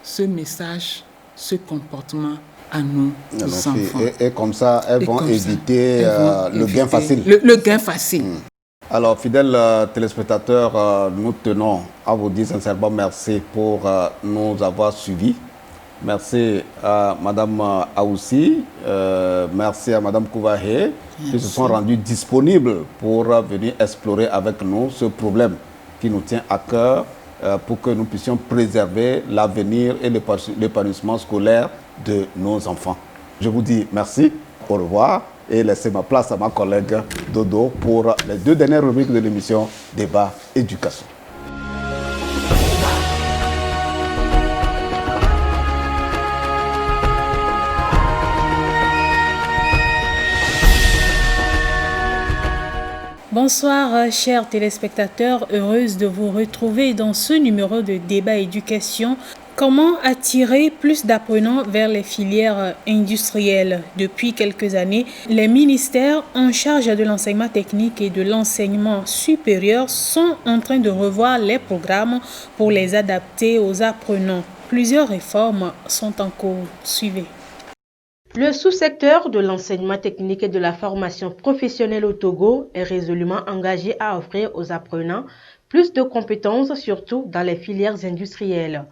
ce message, ce comportement à nos enfants. Et comme ça, elles vont éviter le gain facile. Le gain facile. Alors, fidèles téléspectateurs, nous tenons à vous dire sincèrement merci pour nous avoir suivis. Merci à Mme Aoussi, merci à Mme Kouvahe qui se sont rendus disponibles pour venir explorer avec nous ce problème qui nous tient à cœur pour que nous puissions préserver l'avenir et l'épanouissement scolaire de nos enfants. Je vous dis merci, au revoir et laissez ma place à ma collègue Dodo pour les 2 dernières rubriques de l'émission Débat Éducation. Bonsoir chers téléspectateurs, heureuse de vous retrouver dans ce numéro de Débat Éducation. Comment attirer plus d'apprenants vers les filières industrielles? Depuis quelques années, les ministères en charge de l'enseignement technique et de l'enseignement supérieur sont en train de revoir les programmes pour les adapter aux apprenants. Plusieurs réformes sont en cours. Suivez. Le sous-secteur de l'enseignement technique et de la formation professionnelle au Togo est résolument engagé à offrir aux apprenants plus de compétences, surtout dans les filières industrielles.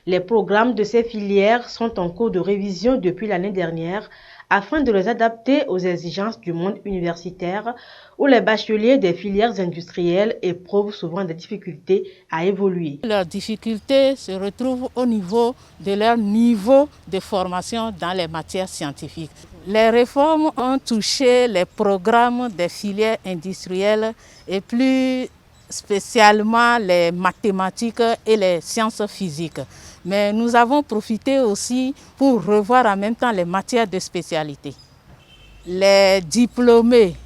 Les programmes de ces filières sont en cours de révision depuis l'année dernière afin de les adapter aux exigences du monde universitaire où les bacheliers des filières industrielles éprouvent souvent des difficultés à évoluer. Leurs difficultés se retrouvent au niveau de leur niveau de formation dans les matières scientifiques. Les réformes ont touché les programmes des filières industrielles et plus spécialement les mathématiques et les sciences physiques. Mais nous avons profité aussi pour revoir en même temps les matières de spécialité. Les diplômés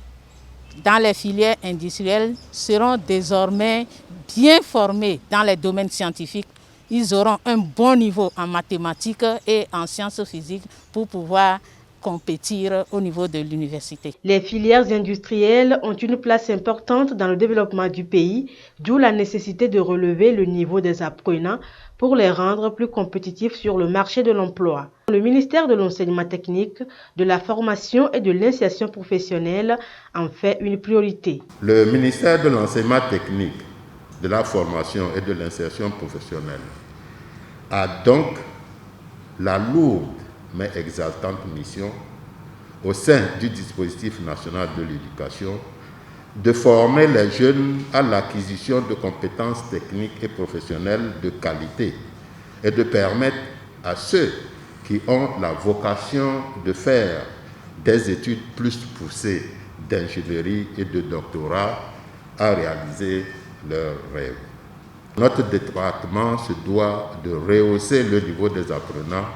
dans les filières industrielles seront désormais bien formés dans les domaines scientifiques. Ils auront un bon niveau en mathématiques et en sciences physiques pour pouvoir compétir au niveau de l'université. Les filières industrielles ont une place importante dans le développement du pays, d'où la nécessité de relever le niveau des apprenants pour les rendre plus compétitifs sur le marché de l'emploi. Le ministère de l'enseignement technique, de la formation et de l'insertion professionnelle en fait une priorité. Le ministère de l'enseignement technique, de la formation et de l'insertion professionnelle a donc la lourde mais exaltante mission au sein du dispositif national de l'éducation de former les jeunes à l'acquisition de compétences techniques et professionnelles de qualité et de permettre à ceux qui ont la vocation de faire des études plus poussées d'ingénierie et de doctorat à réaliser leurs rêves. Notre département se doit de rehausser le niveau des apprenants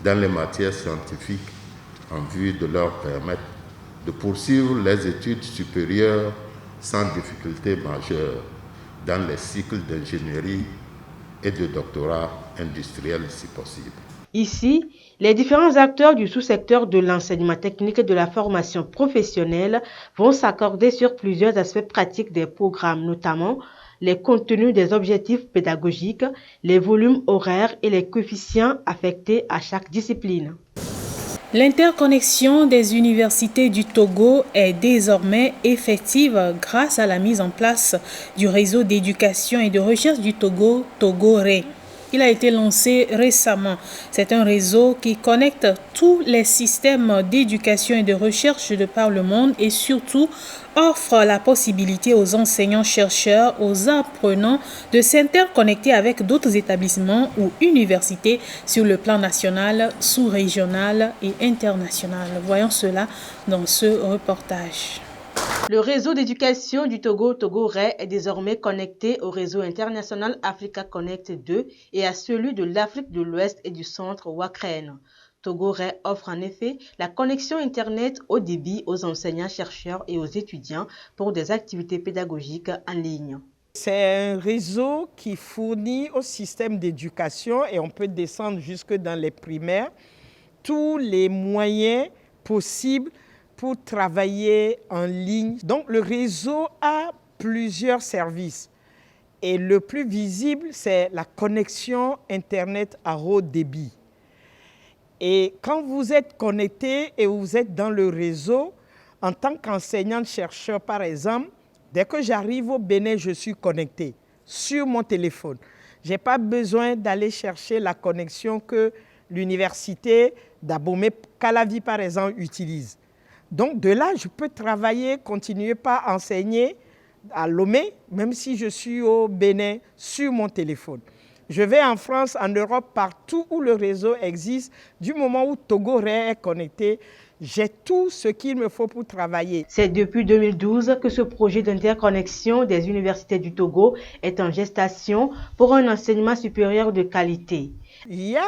dans les matières scientifiques en vue de leur permettre de poursuivre les études supérieures sans difficulté majeure dans les cycles d'ingénierie et de doctorat industriel si possible. Ici, les différents acteurs du sous-secteur de l'enseignement technique et de la formation professionnelle vont s'accorder sur plusieurs aspects pratiques des programmes, notamment les contenus des objectifs pédagogiques, les volumes horaires et les coefficients affectés à chaque discipline. L'interconnexion des universités du Togo est désormais effective grâce à la mise en place du réseau d'éducation et de recherche du Togo, Togo-RE. Il a été lancé récemment. C'est un réseau qui connecte tous les systèmes d'éducation et de recherche de par le monde et surtout offre la possibilité aux enseignants-chercheurs, aux apprenants de s'interconnecter avec d'autres établissements ou universités sur le plan national, sous-régional et international. Voyons cela dans ce reportage. Le réseau d'éducation du Togo, Togo-RE, est désormais connecté au réseau international Africa Connect 2 et à celui de l'Afrique de l'Ouest et du Centre Wakren. Togo-RE offre en effet la connexion Internet haut débit aux enseignants-chercheurs et aux étudiants pour des activités pédagogiques en ligne. C'est un réseau qui fournit au système d'éducation, et on peut descendre jusque dans les primaires, tous les moyens possibles pour travailler en ligne. Donc le réseau a plusieurs services et le plus visible, c'est la connexion Internet à haut débit. Et quand vous êtes connecté et vous êtes dans le réseau, en tant qu'enseignante-chercheur par exemple, dès que j'arrive au Bénin, je suis connecté sur mon téléphone. Je n'ai pas besoin d'aller chercher la connexion que l'université d'Abomey-Calavi par exemple utilise. Donc de là, je peux travailler, continuer par enseigner à Lomé, même si je suis au Bénin, sur mon téléphone. Je vais en France, en Europe, partout où le réseau existe. Du moment où Togo Ré est connecté, j'ai tout ce qu'il me faut pour travailler. C'est depuis 2012 que ce projet d'interconnexion des universités du Togo est en gestation pour un enseignement supérieur de qualité. Il y a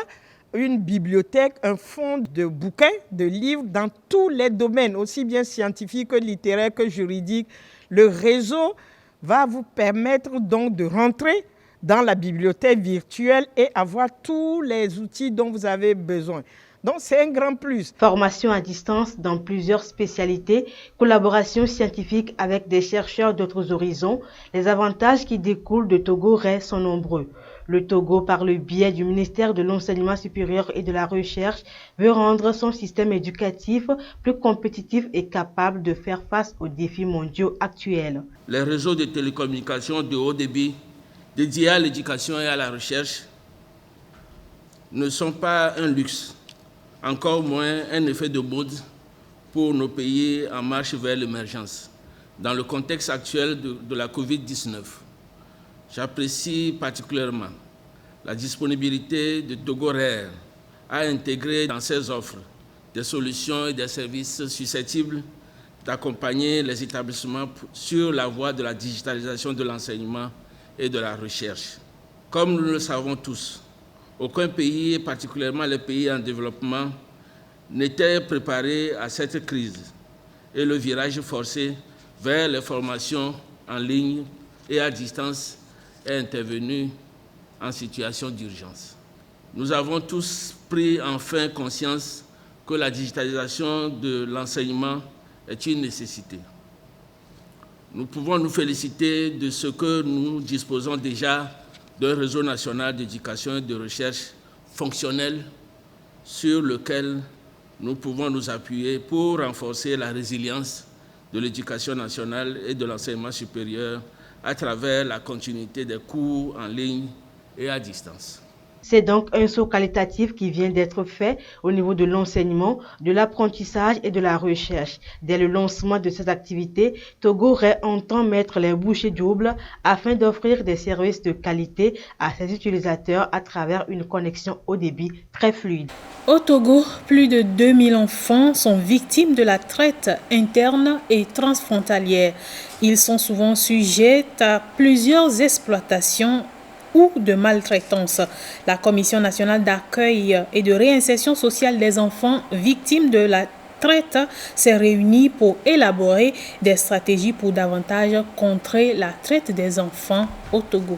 une bibliothèque, un fonds de bouquins, de livres dans tous les domaines, aussi bien scientifiques que littéraires que juridiques. Le réseau va vous permettre donc de rentrer dans la bibliothèque virtuelle et avoir tous les outils dont vous avez besoin. Donc c'est un grand plus. Formation à distance dans plusieurs spécialités, collaboration scientifique avec des chercheurs d'autres horizons, les avantages qui découlent de Togo Ré sont nombreux. Le Togo, par le biais du ministère de l'Enseignement supérieur et de la Recherche, veut rendre son système éducatif plus compétitif et capable de faire face aux défis mondiaux actuels. Les réseaux de télécommunications de haut débit dédiés à l'éducation et à la recherche ne sont pas un luxe, encore moins un effet de mode pour nos pays en marche vers l'émergence. Dans le contexte actuel de la Covid-19, j'apprécie particulièrement la disponibilité de Togo Ré à intégrer dans ses offres des solutions et des services susceptibles d'accompagner les établissements sur la voie de la digitalisation de l'enseignement et de la recherche. Comme nous le savons tous, aucun pays, particulièrement les pays en développement, n'était préparé à cette crise et le virage forcé vers les formations en ligne et à distance est intervenu en situation d'urgence. Nous avons tous pris enfin conscience que la digitalisation de l'enseignement est une nécessité. Nous pouvons nous féliciter de ce que nous disposons déjà d'un réseau national d'éducation et de recherche fonctionnel sur lequel nous pouvons nous appuyer pour renforcer la résilience de l'éducation nationale et de l'enseignement supérieur à travers la continuité des cours en ligne et à distance. C'est donc un saut qualitatif qui vient d'être fait au niveau de l'enseignement, de l'apprentissage et de la recherche. Dès le lancement de ces activités, Togo Ré entend mettre les bouchées doubles afin d'offrir des services de qualité à ses utilisateurs à travers une connexion haut débit très fluide. Au Togo, plus de 2000 enfants sont victimes de la traite interne et transfrontalière. Ils sont souvent sujets à plusieurs exploitations ou de maltraitance. La Commission nationale d'accueil et de réinsertion sociale des enfants victimes de la traite s'est réunie pour élaborer des stratégies pour davantage contrer la traite des enfants au Togo.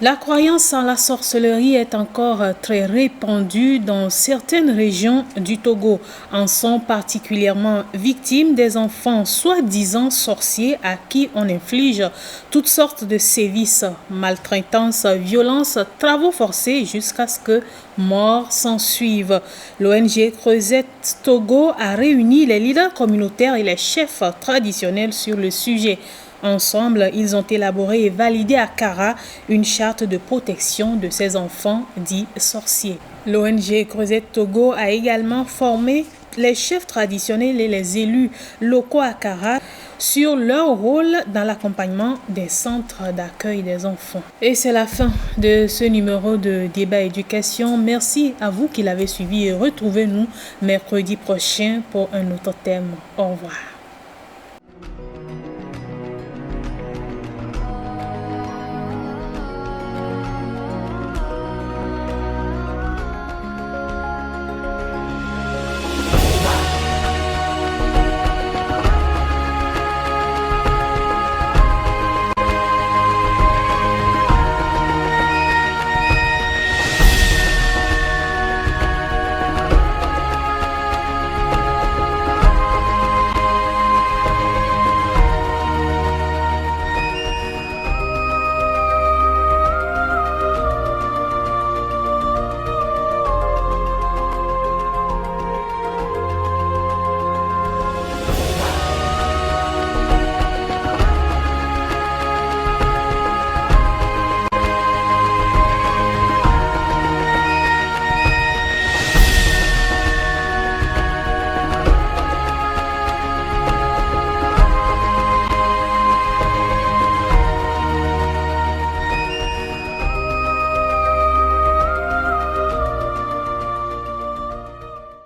La croyance en la sorcellerie est encore très répandue dans certaines régions du Togo. En sont particulièrement victimes des enfants soi-disant sorciers à qui on inflige toutes sortes de sévices, maltraitance, violence, travaux forcés jusqu'à ce que mort s'ensuive. L'ONG Creusette Togo a réuni les leaders communautaires et les chefs traditionnels sur le sujet. Ensemble, ils ont élaboré et validé à Kara une charte de protection de ces enfants dits sorciers. L'ONG Creusette Togo a également formé les chefs traditionnels et les élus locaux à Kara sur leur rôle dans l'accompagnement des centres d'accueil des enfants. Et c'est la fin de ce numéro de Débat Éducation. Merci à vous qui l'avez suivi et retrouvez-nous mercredi prochain pour un autre thème. Au revoir.